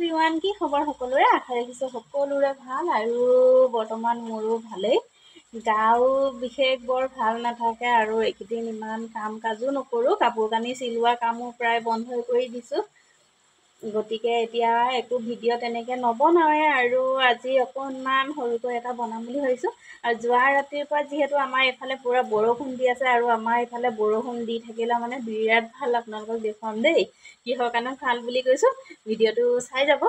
Everyone, কি খবৰ সকলোৰে? আশা ৰাখিছোঁ সকলোৰে ভাল আৰু বৰ্তমান মোৰো ভালেই। গাও বিশেষ বৰ ভাল নাথাকে আৰু এইকেইদিন ইমান কাম কাজো নকৰোঁ। কাপোৰ কানি চিলোৱা কামো প্ৰায় বন্ধ কৰি দিছোঁ। গতিকে এতিয়া একো ভিডিঅ' তেনেকৈ নবনাওঁৱে আৰু আজি অকণমান সৰুকৈ এটা বনাম বুলি ভাবিছোঁ। আৰু যোৱা ৰাতিৰ পৰা যিহেতু আমাৰ এইফালে পূৰা বৰষুণ দি আছে আৰু আমাৰ এইফালে বৰষুণ দি থাকিলে মানে বিৰাট ভাল, আপোনালোকক দেখুৱাম দেই। কিহৰ কাৰণে ভাল বুলি কৈছোঁ, ভিডিঅ'টো চাই যাব।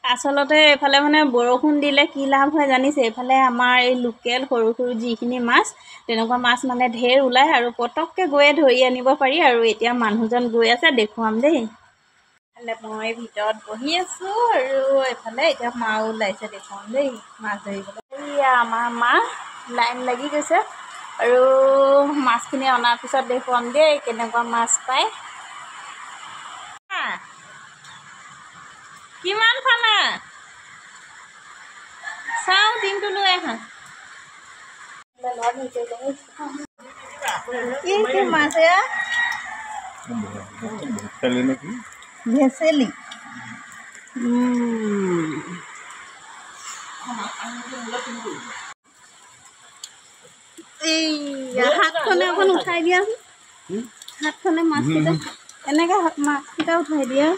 আচলতে এইফালে মানে বৰষুণ দিলে কি লাভ হয় জানিছে? এইফালে আমাৰ এই লোকেল সৰু সৰু যিখিনি মাছ, তেনেকুৱা মাছ মানে ঢেৰ ওলায় আৰু পটককৈ গৈয়ে ধৰি আনিব পাৰি। আৰু এতিয়া মানুহজন গৈ আছে, দেখুৱাম দেই। মই ভিতৰত বহি আছোঁ আৰু এইফালে এতিয়া মাও ওলাইছে, দেখুৱাম দেই মাছ ধৰিবলৈ। এয়া আমাৰ মা লাইন লাগি গৈছে আৰু মাছখিনি অনাৰ পিছত দেখুৱাম দেই কেনেকুৱা মাছ পায়। কিমান খানা চাওঁ, দিনটো লৈ আহা। কি মাছ এয়া? ভেচেলি। এই হাতখনে অকণ উঠাই দিয়াচোন, হাতখনে মাছকেইটা এনেকৈ মাছকেইটা উঠাই দিয়া।